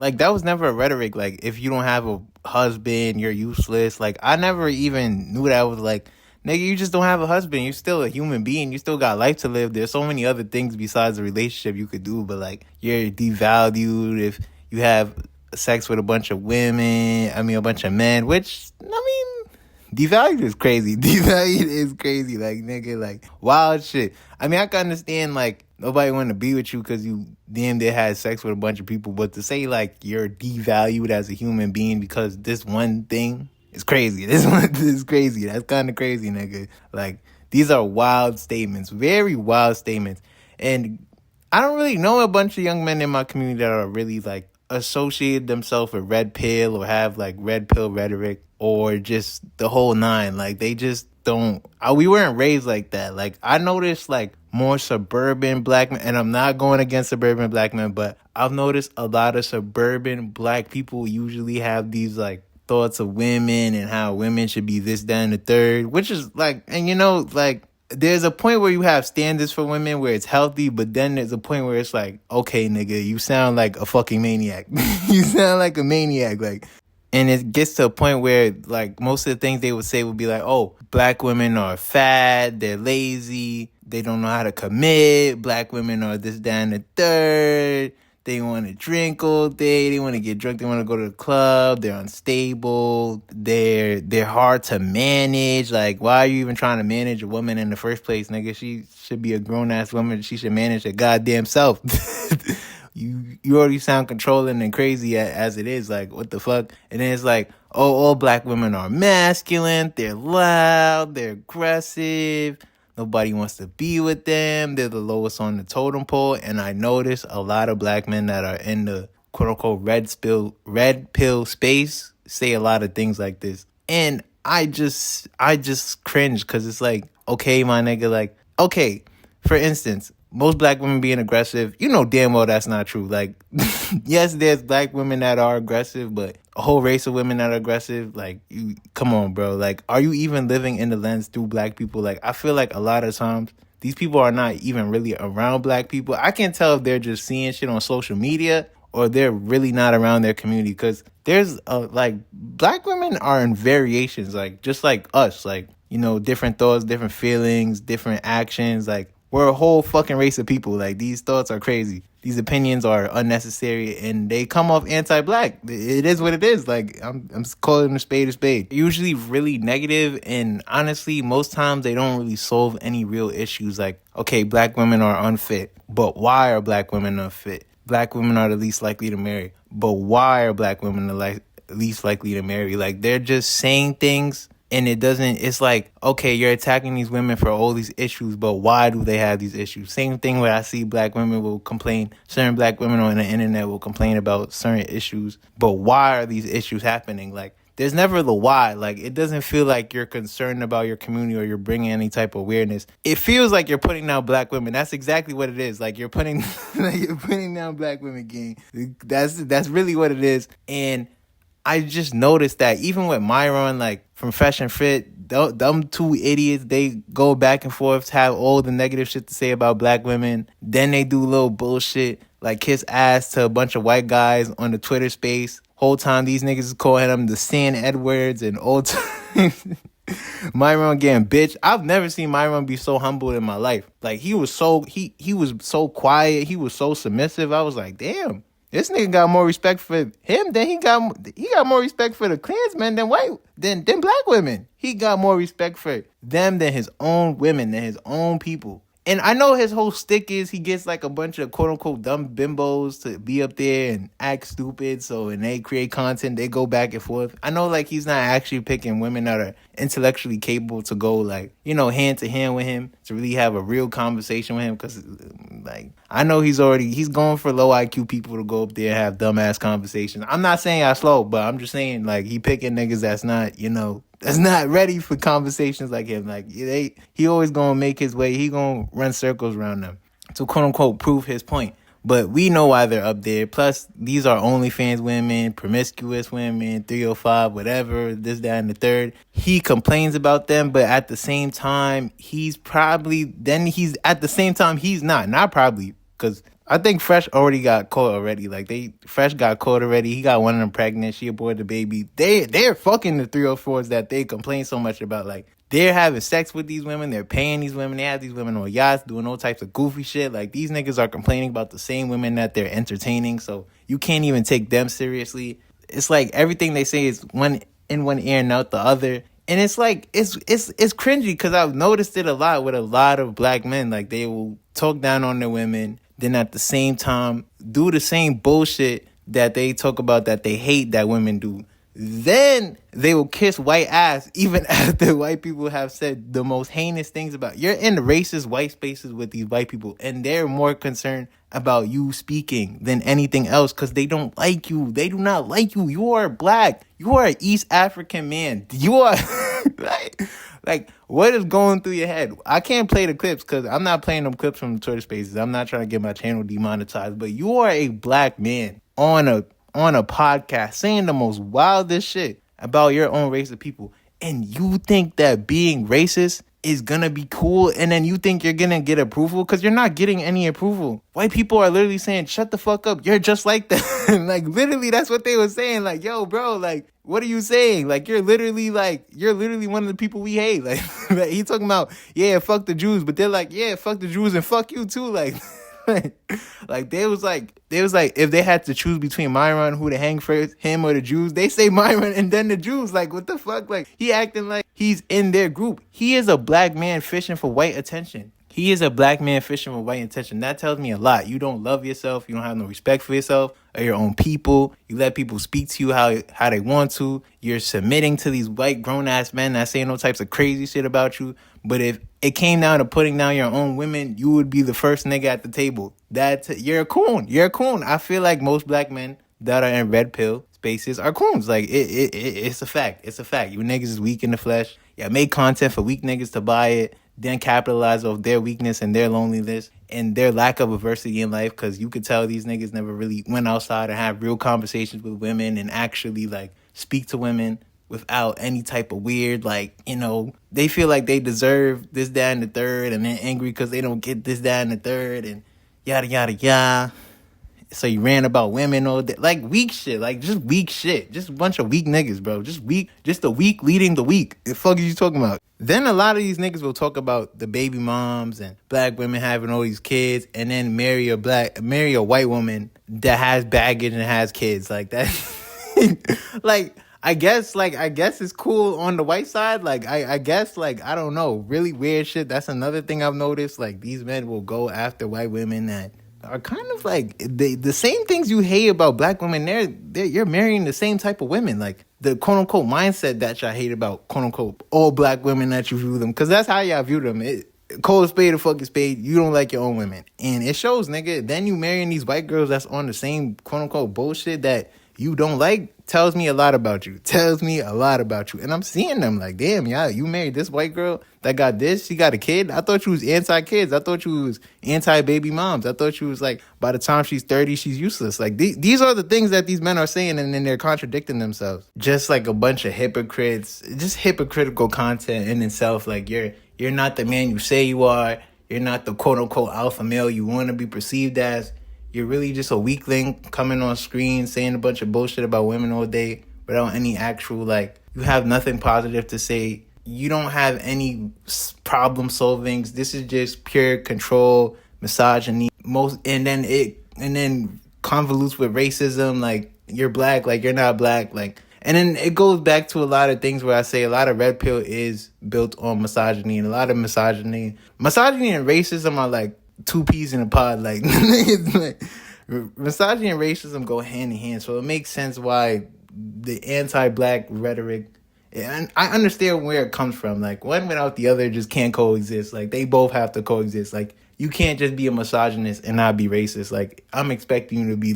Like, that was never a rhetoric. Like, if you don't have a husband, you're useless. Like, I never even knew that was like, nigga, you just don't have a husband. You're still a human being. You still got life to live. There's so many other things besides a relationship you could do, but like, you're devalued if you have sex with a bunch of women. I mean, a bunch of men, which, I mean, devalued is crazy. Devalued is crazy. Like, nigga, like, wild shit. I mean, I can understand, like, nobody want to be with you because you damn near had sex with a bunch of people. But to say, like, you're devalued as a human being because this one thing is crazy. This one is crazy. That's kind of crazy, nigga. Like, these are wild statements. Very wild statements. And I don't really know a bunch of young men in my community that are really, like, associated themselves with red pill or have, like, red pill rhetoric or just the whole nine. Like, they just don't. We weren't raised like that. Like, I noticed, like, more suburban black men, and I'm not going against suburban black men, but I've noticed a lot of suburban black people usually have these, like, thoughts of women and how women should be this, that, and the third, which is, like, and you know, like, there's a point where you have standards for women where it's healthy, but then there's a point where it's like, okay, nigga, you sound like a fucking maniac. You sound like a maniac. Like, and it gets to a point where, like, most of the things they would say would be like, oh, black women are fat, they're lazy, they don't know how to commit, black women are this, that, and the third, they want to drink all day, they want to get drunk, they want to go to the club, they're unstable, they're hard to manage. Like, why are you even trying to manage a woman in the first place, nigga? She should be a grown-ass woman, she should manage her goddamn self. You already sound controlling and crazy as it is. Like, what the fuck? And then it's like, oh, all black women are masculine, they're loud, they're aggressive, nobody wants to be with them, they're the lowest on the totem pole. And I notice a lot of black men that are in the quote-unquote red pill space say a lot of things like this. And I just cringe, because it's like, okay, my nigga, like, okay, for instance, most black women being aggressive, you know damn well that's not true. Like, yes, there's black women that are aggressive, but a whole race of women that are aggressive, like, you, come on, bro. Like, are you even living in the lens through black people? Like, I feel like a lot of times these people are not even really around black people. I can't tell if they're just seeing shit on social media or they're really not around their community, because there's like, black women are in variations, like, just like us, like, you know, different thoughts, different feelings, different actions. Like, we're a whole fucking race of people. Like, these thoughts are crazy. These opinions are unnecessary, and they come off anti-black. It is what it is. Like, I'm calling a spade a spade. Usually really negative, and honestly, most times they don't really solve any real issues. Like, okay, black women are unfit, but why are black women unfit? Black women are the least likely to marry, but why are black women the least likely to marry? Like, they're just saying things, and it's like, okay, you're attacking these women for all these issues, but why do they have these issues? Same thing where I see black women will complain, certain black women on the internet will complain about certain issues, but why are these issues happening? Like, there's never the why. Like, it doesn't feel like you're concerned about your community or you're bringing any type of awareness. It feels like you're putting down black women. That's exactly what it is. Like, you're putting down black women, gang. That's really what it is. And I just noticed that even with Myron, like, from Fresh and Fit, them two idiots, they go back and forth, have all the negative shit to say about black women. Then they do little bullshit, like kiss ass to a bunch of white guys on the Twitter space. Whole time these niggas is calling them the San Edwards and old time. Myron getting bitch. I've never seen Myron be so humble in my life. Like, he was so quiet. He was so submissive. I was like, damn. This nigga got more respect for him than he got more respect for the Klansmen than black women. He got more respect for them than his own women, than his own people. And I know his whole stick is he gets like a bunch of quote unquote dumb bimbos to be up there and act stupid. So when they create content, they go back and forth. I know, like, he's not actually picking women that are intellectually capable to go, like, you know, hand to hand with him to really have a real conversation with him. Cause, like, I know he's going for low IQ people to go up there and have dumbass conversations. I'm not saying I slow, but I'm just saying, like, he picking niggas that's not, you know, that's not ready for conversations like him. Like, he always gonna make his way. He gonna run circles around them to quote unquote prove his point. But we know why they're up there. Plus, these are OnlyFans women, promiscuous women, 305, whatever, this, that, and the third. He complains about them, but at the same time, he's not probably, because I think Fresh already got caught already. Like Fresh got caught already. He got one of them pregnant. She aborted the baby. They're fucking the 304s that they complain so much about. Like they're having sex with these women. They're paying these women. They have these women on yachts doing all types of goofy shit. Like these niggas are complaining about the same women that they're entertaining. So you can't even take them seriously. It's like everything they say is one in one ear and out the other. And it's like it's cringy because I've noticed it a lot with a lot of black men. Like they will talk down on their women, then at the same time do the same bullshit that they talk about that they hate that women do. Then they will kiss white ass even after white people have said the most heinous things about you're in racist white spaces with these white people, and they're more concerned about you speaking than anything else because they don't like you. They do not like you. You are black. You are an East African man. You are like what is going through your head? I can't play the clips because I'm not playing them clips from Twitter Spaces. I'm not trying to get my channel demonetized. But you are a black man on a podcast saying the most wildest shit about your own race of people, and you think that being racist is gonna be cool, and then you think you're gonna get approval because you're not getting any approval. White people are literally saying, shut the fuck up, you're just like that. Like literally that's what they were saying. Like, yo bro, like what are you saying? Like you're literally one of the people we hate. Like he talking about, yeah, fuck the Jews, but they're like, yeah, fuck the Jews and fuck you too. Like like they was like if they had to choose between Myron who to hang first, him or the Jews, they say Myron and then the Jews. Like what the fuck? Like he acting like he's in their group. He is a black man fishing for white attention. He is a black man fishing for white attention. That tells me a lot. You don't love yourself. You don't have no respect for yourself or your own people. You let people speak to you how they want to. You're submitting to these white grown-ass men that say no types of crazy shit about you. But if it came down to putting down your own women, you would be the first nigga at the table. You're a coon. You're a coon. I feel like most black men that are in red pill spaces are coons. Like it's a fact. It's a fact. You niggas is weak in the flesh. Yeah, make content for weak niggas to buy it, then capitalize off their weakness and their loneliness and their lack of adversity in life. Because you could tell these niggas never really went outside and have real conversations with women and actually like speak to women without any type of weird, like, you know, they feel like they deserve this, that, and the third, and they're angry because they don't get this, that, and the third, and yada, yada, yada. So you ran about women all day. Like, weak shit. Like, just weak shit. Just a bunch of weak niggas, bro. Just the weak leading the weak. The fuck are you talking about? Then a lot of these niggas will talk about the baby moms and black women having all these kids, and then marry a white woman that has baggage and has kids. Like, that. Like, I guess it's cool on the white side. Like, I guess, like, I don't know, really weird shit. That's another thing I've noticed. Like, these men will go after white women that are kind of like the same things you hate about black women. You're marrying the same type of women. Like, the quote unquote mindset that y'all hate about quote unquote all black women that you view them. Because that's how y'all view them. Call a spade a fucking spade. You don't like your own women. And it shows, nigga. Then you marrying these white girls that's on the same quote unquote bullshit that you don't like. Tells me a lot about you. And I'm seeing them like, damn, yeah, you married this white girl that got this. She got a kid. I thought you was anti-kids. I thought you was anti-baby moms. I thought you was like, by the time she's 30, she's useless. Like, these are the things that these men are saying, and then they're contradicting themselves. Just like a bunch of hypocrites. Just hypocritical content in itself. Like, you're not the man you say you are. You're not the quote-unquote alpha male you want to be perceived as. You're really just a weakling coming on screen saying a bunch of bullshit about women all day without any actual, like, you have nothing positive to say. You don't have any problem solvings. This is just pure control, misogyny. And then convolutes with racism. Like, you're black, like you're not black. Like, and then it goes back to a lot of things where I say a lot of red pill is built on misogyny, and a lot of misogyny and racism are like two peas in a pod. Like, misogyny and racism go hand in hand. So it makes sense why the anti-black rhetoric, and I understand where it comes from. Like, one without the other just can't coexist. Like, they both have to coexist. Like, you can't just be a misogynist and not be racist. Like, I'm expecting you to be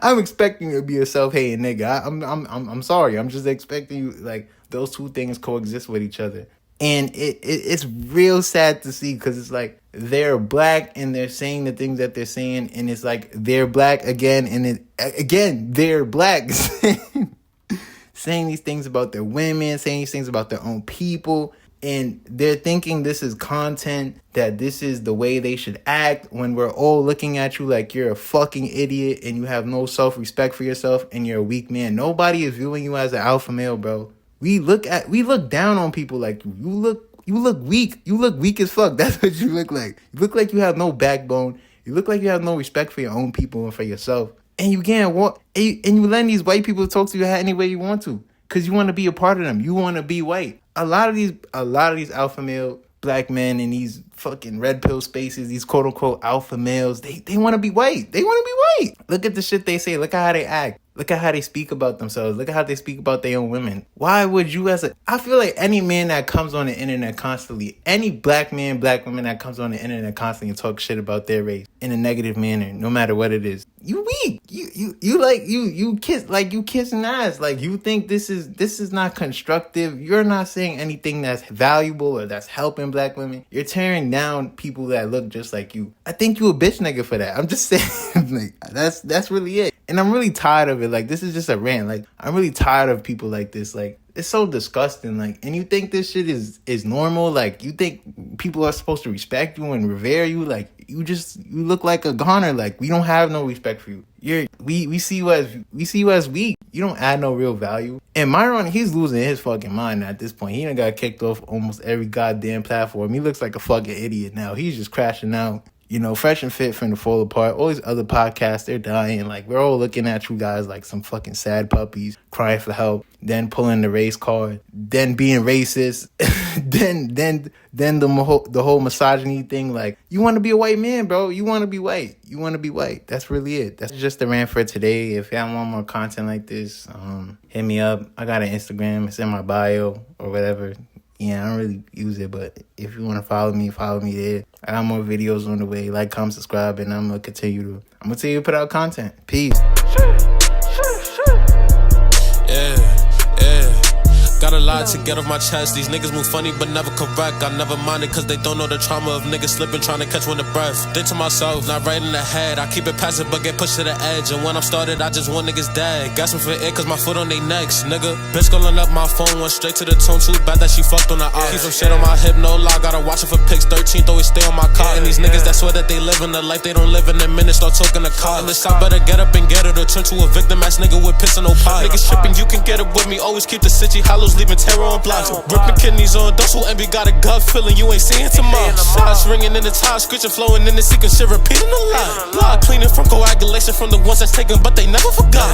I'm expecting you to be a self-hating nigga. I'm sorry. I'm just expecting you, like, those two things coexist with each other. And it's real sad to see, because it's like they're black and they're saying the things that they're saying, and it's like they're black again, and they're black saying these things about their women, saying these things about their own people, And they're thinking this is content, that this is the way they should act, when we're all looking at you like you're a fucking idiot and you have no self-respect for yourself and you're a weak man. Nobody is viewing you as an alpha male, bro. We look down on people like you. You look weak. You look weak as fuck. That's what you look like. You look like you have no backbone. You look like you have no respect for your own people and for yourself. And you can't walk, and you letting these white people talk to you any way you want to, because you want to be a part of them. You want to be white. A lot of these alpha male black men in these fucking red pill spaces, these quote unquote alpha males, they want to be white. They want to be white. Look at the shit they say. Look at how they act. Look at how they speak about themselves. Look at how they speak about their own women. Why would you I feel like any man that comes on the internet constantly, any black man, black woman that comes on the internet constantly and talk shit about their race in a negative manner, no matter what it is, you weak. You kissing ass. Like, you think this is not constructive. You're not saying anything that's valuable or that's helping black women. You're tearing down people that look just like you. I think you a bitch nigga for that. I'm just saying, like, that's really it. And I'm really tired of it. Like, this is just a rant. Like, I'm really tired of people like this. Like, it's so disgusting. Like, and you think this shit is normal? Like, you think people are supposed to respect you and revere you? Like, you look like a goner. Like, we don't have no respect for you. We see you as weak. You don't add no real value. And Myron, he's losing his fucking mind at this point. He done got kicked off almost every goddamn platform. He looks like a fucking idiot now. He's just crashing out. You know, Fresh and Fit finna fall apart. All these other podcasts, they're dying. Like, we're all looking at you guys like some fucking sad puppies, crying for help, then pulling the race card, then being racist, then the whole misogyny thing. Like, you want to be a white man, bro. You want to be white. You want to be white. That's really it. That's just the rant for today. If y'all want more content like this, hit me up. I got an Instagram. It's in my bio or whatever. Yeah, I don't really use it, but if you want to follow me there. I got more videos on the way. Like, comment, subscribe, and I'm gonna continue to put out content. Peace. Got a lot to get off my chest. These niggas move funny but never correct. I never mind it cause they don't know the trauma of niggas slipping, trying to catch one of breath. Think to myself, not right in the head. I keep it passive but get pushed to the edge. And when I'm started, I just want niggas dead. Gasping for air cause my foot on they necks, nigga. Bitch calling up my phone, went straight to the tone. Too bad that she fucked on the eye. Keep some shit on my hip, no lie. Gotta watch it for pics. 13th always stay on my car. And these niggas that swear that they live in the life they don't live in a minute, start talking to car. And this I better get up and get it or turn to a victim ass nigga with piss and no pie. Niggas tripping, you can get it with me. Always keep the city hollows, leaving terror on block. Ripping kidneys on those who envy, got a gut feeling you ain't seeing tomorrow. Shots ringing in the time, screeching, flowing in the secret shit, repeating a lot. Blood cleaning from coagulation from the ones that's taken, but they never forgot.